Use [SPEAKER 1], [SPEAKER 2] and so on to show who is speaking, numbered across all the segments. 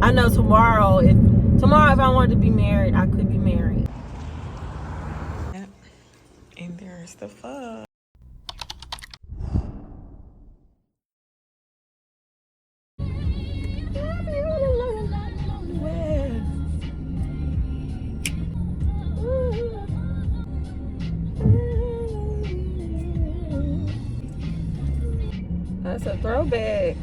[SPEAKER 1] I know tomorrow if I wanted to be married, I could be married. And there's the fuck. That's a throwback.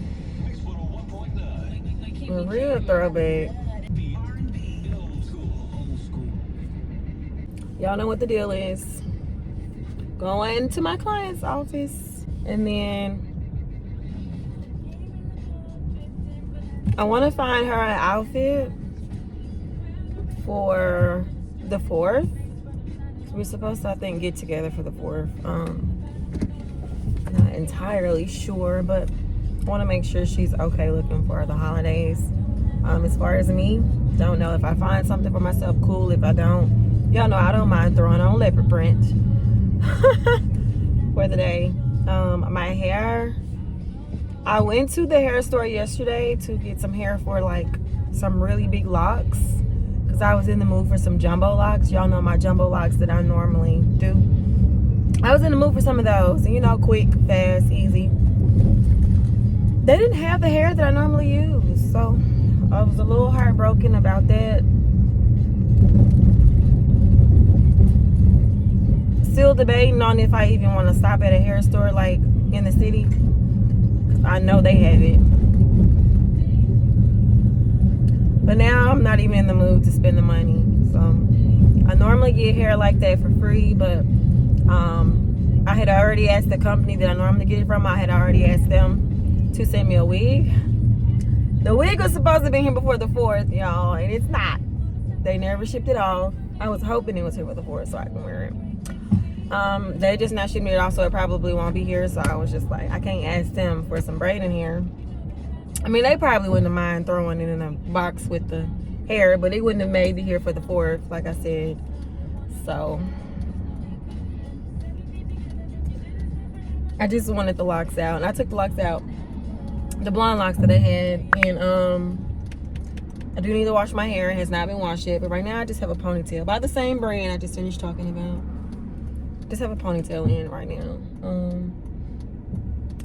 [SPEAKER 1] A real throwback. Y'all know what the deal is. Going to my client's office, and then I want to find her an outfit for the 4th. We're supposed to, I think, get together for the 4th. Not entirely sure, but I want to make sure she's okay looking for the holidays. As far as me, don't know. If I find something for myself, cool. If I don't, y'all know I don't mind throwing on leopard print for the day. My hair, I went to the hair store yesterday to get some hair for like some really big locks, because I was in the mood for some jumbo locks. Y'all know my jumbo locks that I normally do. I was in the mood for some of those, you know, quick, fast, easy. They didn't have the hair that I normally use, so I was a little heartbroken about that. Still debating on if I even want to stop at a hair store like in the city, because I know they have it. But now I'm not even in the mood to spend the money. So I normally get hair like that for free, but I had already asked the company that I normally get it from, I had already asked them to send me a wig. The wig was supposed to be here before the 4th, y'all, and it's not. They never shipped it off. I was hoping it was here for the 4th so I can wear it. They just not shipped it off, so it probably won't be here. So I was just like, I can't ask them for some braiding hair. I mean, they probably wouldn't have mind throwing it in a box with the hair, but it wouldn't have made it here for the 4th, like I said. So I just wanted the locks out, and I took the locks out, the blonde locks that I had, and I do need to wash my hair. It has not been washed yet, but right now I just have a ponytail by the same brand I just finished talking about. Just have a ponytail in right now,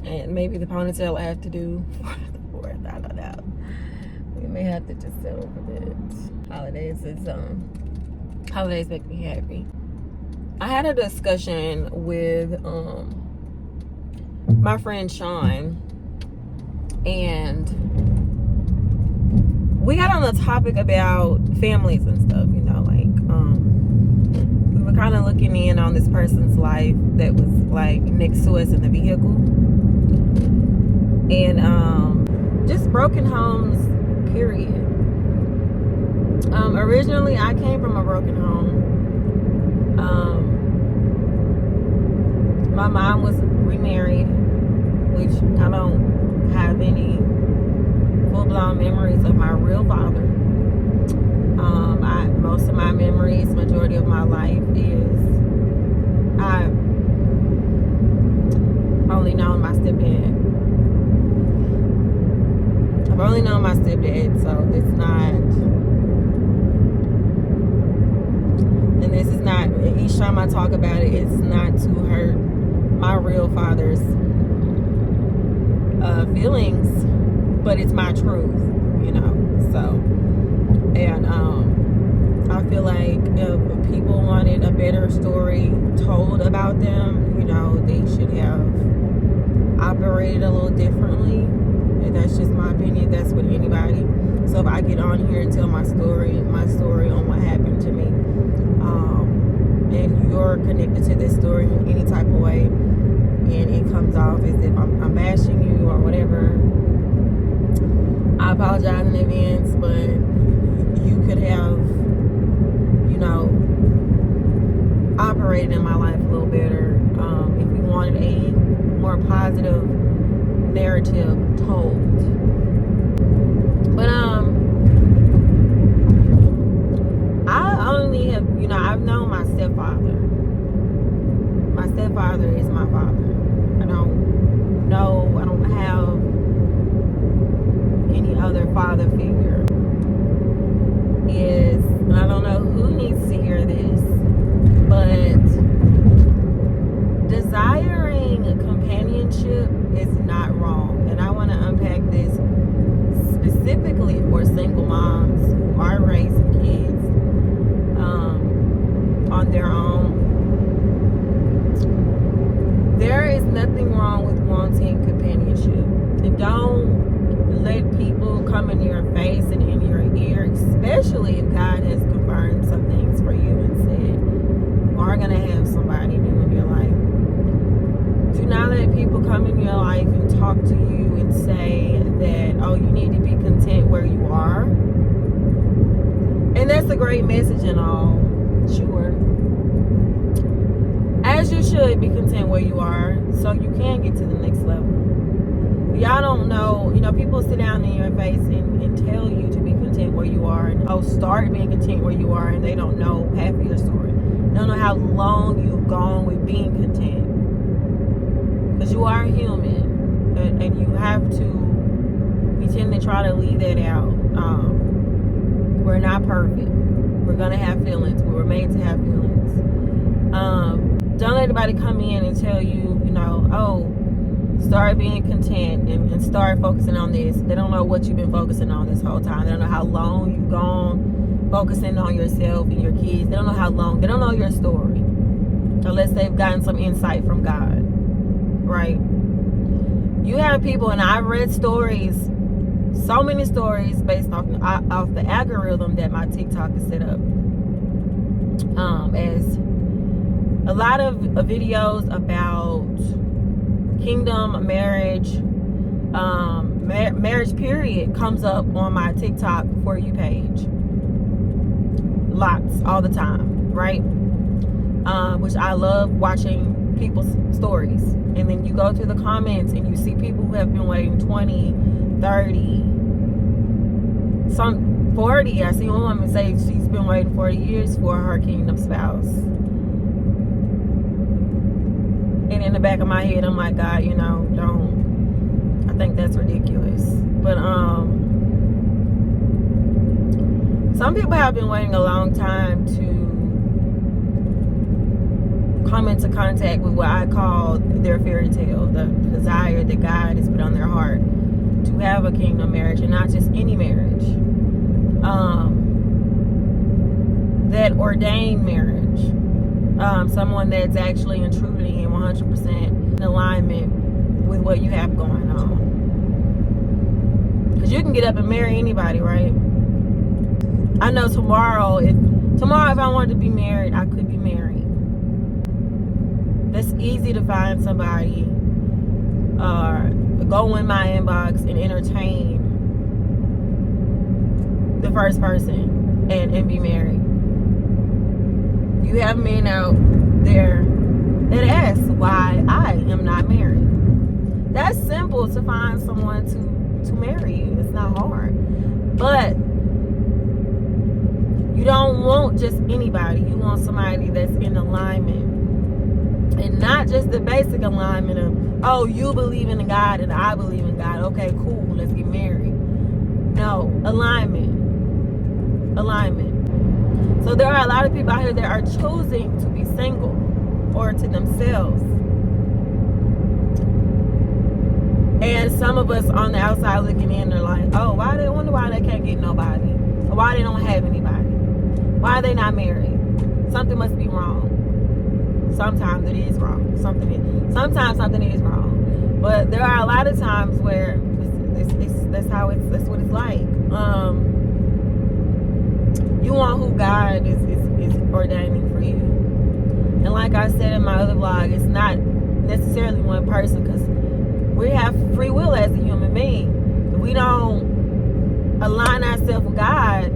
[SPEAKER 1] and maybe the ponytail I have to do for the 4th. I don't know. We may have to just settle for that. Holidays make me happy. I had a discussion with my friend Sean, and we got on the topic about families and stuff, you know, like we were kind of looking in on this person's life that was like next to us in the vehicle, and just broken homes, period. Originally I came from a broken home. My mom was remarried, which I don't have any full-blown memories of my real father. Most of my memories, majority of my life, is I've only known my stepdad. I've only known my stepdad, so it's not, and this is not, each time I talk about it, it's not to hurt my real father's feelings, but it's my truth, you know. So, and I feel like if people wanted a better story told about them, you know, they should have operated a little differently. And that's just my opinion. That's with anybody. So if I get on here and tell my story on what happened to me, and you're connected to this story in any type of way, and it comes off as if I'm bashing you or whatever, I apologize in advance, but you could have, you know, operated in my life a little better if you wanted a more positive narrative told. But I only have, you know, I've known my stepfather. My stepfather is my father. I don't have any other father figure. specifically for single moms who are raising kids on their own. There is nothing wrong with wanting companionship. And don't let people come in your face and in your ear, especially if God has confirmed some things for you and said you are going to have somebody new in your life. Do not let people come in your life and talk to you and say that, oh, you need to be content where you are. And that's a great message and all, sure. As you should be content where you are so you can get to the next level. Y'all don't know, people sit down in your face and tell you to be content where you are and start being content where you are, and they don't know half of your story. They don't know how long you've gone with being content. Because you are human, and you have to, we tend to try to leave that out. We're not perfect. We're going to have feelings. We were made to have feelings. Don't let anybody come in and tell you, start being content and start focusing on this. They don't know what you've been focusing on this whole time. They don't know how long you've gone focusing on yourself and your kids. They don't know how long. They don't know your story unless they've gotten some insight from God, right? You have people, and I've read stories, so many stories based off the algorithm that my TikTok is set up as a lot of videos about kingdom, marriage, marriage period comes up on my TikTok For You page. Lots, all the time, right? Which I love watching people's stories. And then you go to the comments and you see people who have been waiting 20, 30, some 40. I see one woman say she's been waiting 40 years for her kingdom spouse. And in the back of my head, I'm like, God, don't. I think that's ridiculous. But some people have been waiting a long time to come into contact with what I call their fairy tale, the desire that God has put on their heart to have a kingdom marriage, and not just any marriage. That ordained marriage. Someone that's actually and truly and 100% in alignment with what you have going on. Because you can get up and marry anybody, right? I know tomorrow if I wanted to be married, I could be married. It's easy to find somebody, go in my inbox and entertain the first person and be married. You have men out there that ask why I am not married. That's simple to find someone to marry you. It's not hard. But you don't want just anybody. You want somebody that's in alignment. And not just the basic alignment of, oh, you believe in God and I believe in God. Okay, cool, let's get married. No, alignment. So there are a lot of people out here that are choosing to be single or to themselves. And some of us on the outside looking in are like, oh, wonder why they can't get nobody. Or why they don't have anybody. Why are they not married? Something must be wrong. Sometimes it is wrong. Sometimes something is wrong. But there are a lot of times where that's what it's like. You want who God is ordaining for you. And like I said in my other vlog, it's not necessarily one person, because we have free will as a human being. If we don't align ourselves with God,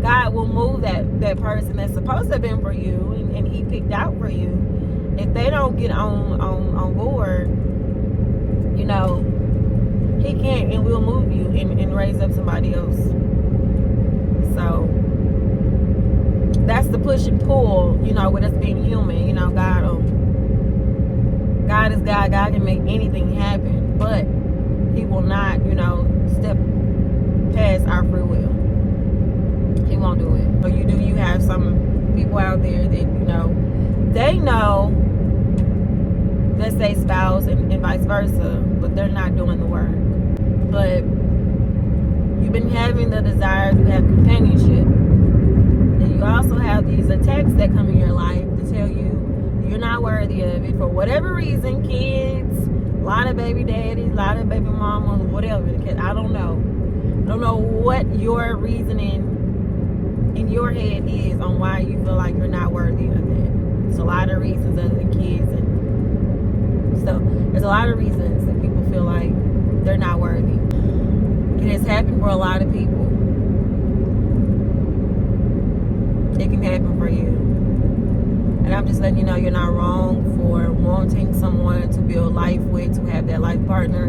[SPEAKER 1] God will move that person that's supposed to have been for you and he picked out for you. If they don't get on board, he can't and will move you and raise up somebody else. So that's the push and pull, with us being human. God is God. God can make anything happen, but he will not, step past our free will. He won't do it. So you have some people out there that, they know that's their spouse and vice versa, but they're not doing the work. But been having the desire to have companionship. And you also have these attacks that come in your life to tell you you're not worthy of it for whatever reason. Kids, a lot of baby daddies, a lot of baby mamas, whatever. I don't know. I don't know what your reasoning in your head is on why you feel like you're not worthy of it. It's a lot of reasons other than kids and stuff. There's a lot of reasons that people feel like they're not worthy. It has happened for a lot of people. It can happen for you. And I'm just letting you know you're not wrong for wanting someone to build life with, to have that life partner.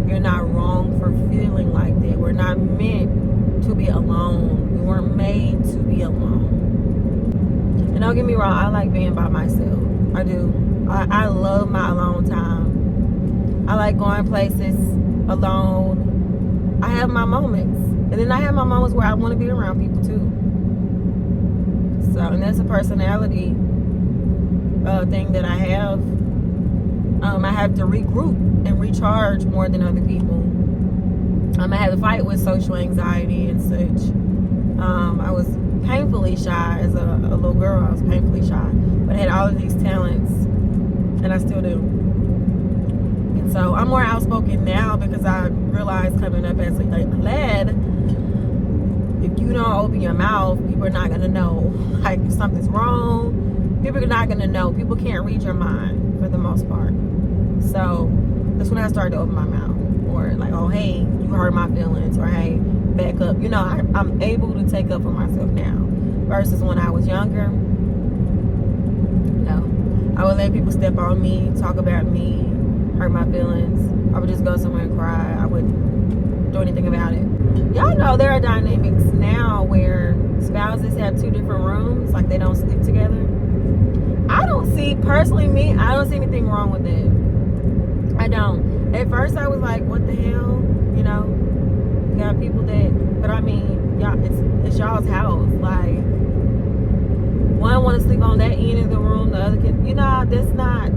[SPEAKER 1] You're not wrong for feeling like that. We're not meant to be alone. We weren't made to be alone. And don't get me wrong, I like being by myself. I do. I love my alone time. I like going places alone. I have my moments. And then I have my moments where I want to be around people too. So, and that's a personality thing that I have. I have to regroup and recharge more than other people. I had to fight with social anxiety and such. I was painfully shy as a little girl. I was painfully shy, but I had all of these talents, and I still do. And so I'm more outspoken now because I realized coming up as a lad, if you don't open your mouth, people are not gonna know. Like if something's wrong, people are not gonna know. People can't read your mind for the most part. So that's when I started to open my mouth, or like, oh hey, you hurt my feelings, or hey, back up. You know, I'm able to take up for myself now, versus when I was younger. No, I would let people step on me, talk about me, hurt my feelings. I would just go somewhere and cry. I wouldn't do anything about it. Y'all know there are dynamics now where spouses have 2 different rooms, like they don't sleep together. I don't see anything wrong with that. I don't. At first I was like, what the hell? You know, you got people that, but I mean, y'all, it's y'all's house. Like, one want to sleep on that end of the room, the other can, you know, that's not.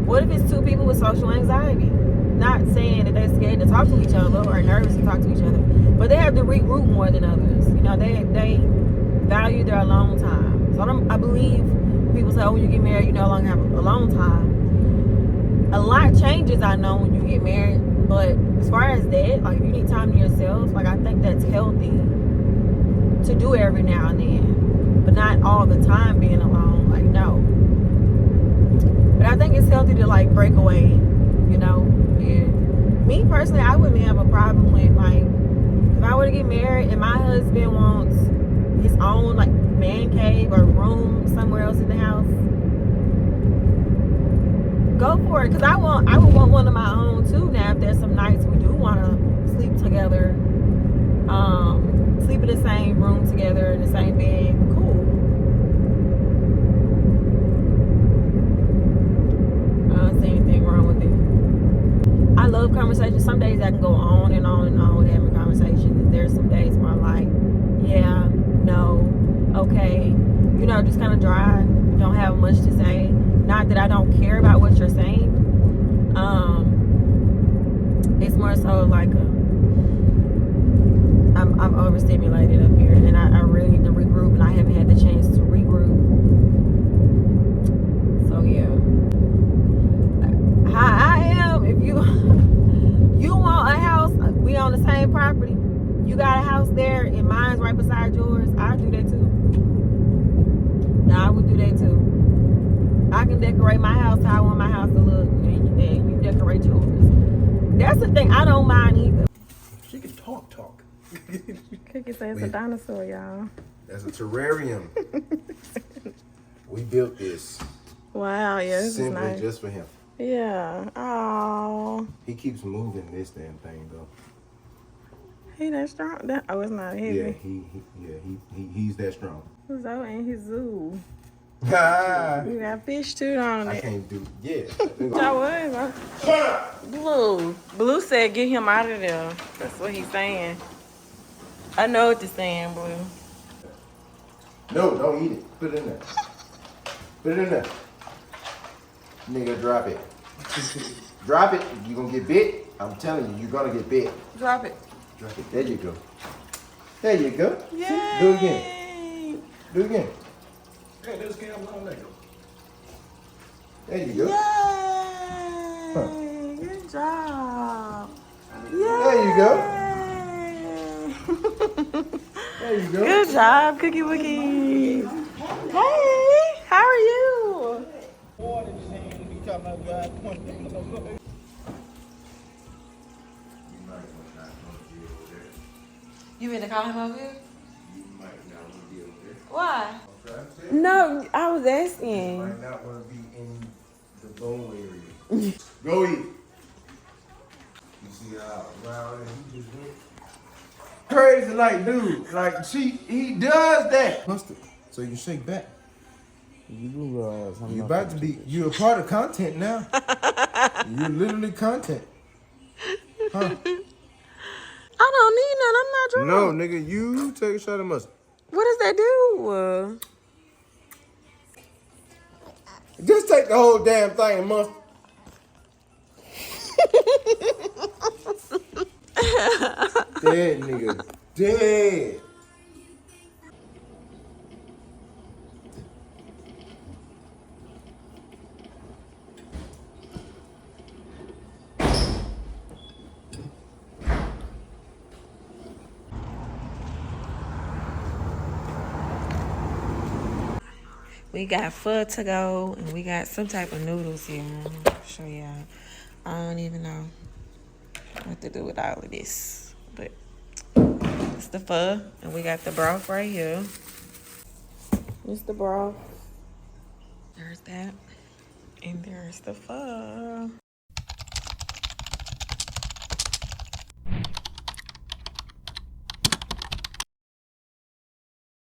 [SPEAKER 1] What if it's 2 people with social anxiety? Not saying that they're scared to talk to each other or nervous to talk to each other, but they have to regroup more than others. You know, they value their alone time. So I believe people say, oh, when you get married, you no longer have alone time. A lot changes, I know, when you get married, but as far as that, like if you need time to yourself, like I think that's healthy to do every now and then, but not all the time being alone. Like, no. But I think it's healthy to like break away, you know. And me personally, I wouldn't have a problem with, like, if I were to get married and my husband wants his own like man cave or room somewhere else in the house, go for it. Because I would want one of my own too. Now, if there's some nights we do want to sleep together, sleep in the same room together in the same bed, cool. I don't see anything wrong with it. I love conversations. Some days I can go on and on and on with having conversations. And there's some days where I'm like, yeah, no, okay, you know, just kind of dry. Don't have much to say. Not that I don't care about what you're saying. It's more so like I'm overstimulated up here, and I really need to regroup, and I haven't had the chance to regroup. So yeah, how I am. If you want a house, we on the same property. You got a house there, and mine's right beside yours. I'll do that too. Now I would do that too. I can decorate my house how I want my house to look, and you decorate yours. That's the thing. I don't mind either.
[SPEAKER 2] She can talk.
[SPEAKER 1] Cookie says it's a dinosaur, y'all.
[SPEAKER 2] That's a terrarium. We built this.
[SPEAKER 1] Wow, yeah, this
[SPEAKER 2] simply
[SPEAKER 1] is nice.
[SPEAKER 2] Just for him.
[SPEAKER 1] Yeah. Oh.
[SPEAKER 2] He keeps moving this damn thing though.
[SPEAKER 1] He that strong? Oh, it's not heavy.
[SPEAKER 2] Yeah, he's that strong.
[SPEAKER 1] So in his zoo.
[SPEAKER 2] Ah,
[SPEAKER 1] You got fish too on
[SPEAKER 2] I
[SPEAKER 1] it.
[SPEAKER 2] can't do. Yeah.
[SPEAKER 1] Blue said get him out of there. That's what he's saying. I know what you're saying, Blue.
[SPEAKER 2] No, don't eat it. Put it in there. Put it in there. Nigga, drop it. Drop it. You gonna get bit. I'm telling you, you're gonna get bit.
[SPEAKER 1] Drop it.
[SPEAKER 2] Drop it. There you go. There you go.
[SPEAKER 1] Yay.
[SPEAKER 2] Do it again. Do it again.
[SPEAKER 3] Hey, this camera on there.
[SPEAKER 2] There you go.
[SPEAKER 1] Yay.
[SPEAKER 2] Huh.
[SPEAKER 1] Good job.
[SPEAKER 2] There you go. There you go.
[SPEAKER 1] Good job, Cookie Wookie. Hey, how are you? You mean to call him over here? Why? No, I was asking.
[SPEAKER 2] Might not want to be in the bowl area. Go eat. You see how loud he just went? Crazy, like, dude. Like, he does that. Mustard. So you can shake back. You about to be, you're a part of content now. You're literally content. Huh?
[SPEAKER 1] I don't need none. I'm not drunk.
[SPEAKER 2] No, nigga, you take a shot of mustard.
[SPEAKER 1] What does that do?
[SPEAKER 2] Just take the whole damn thing of mustard. Dead, nigga. Dead.
[SPEAKER 1] We got pho to go, and we got some type of noodles here. I'll show y'all. I don't even know what to do with all of this, but it's the pho, and we got the broth right here. It's the broth. There's that, and there's the pho.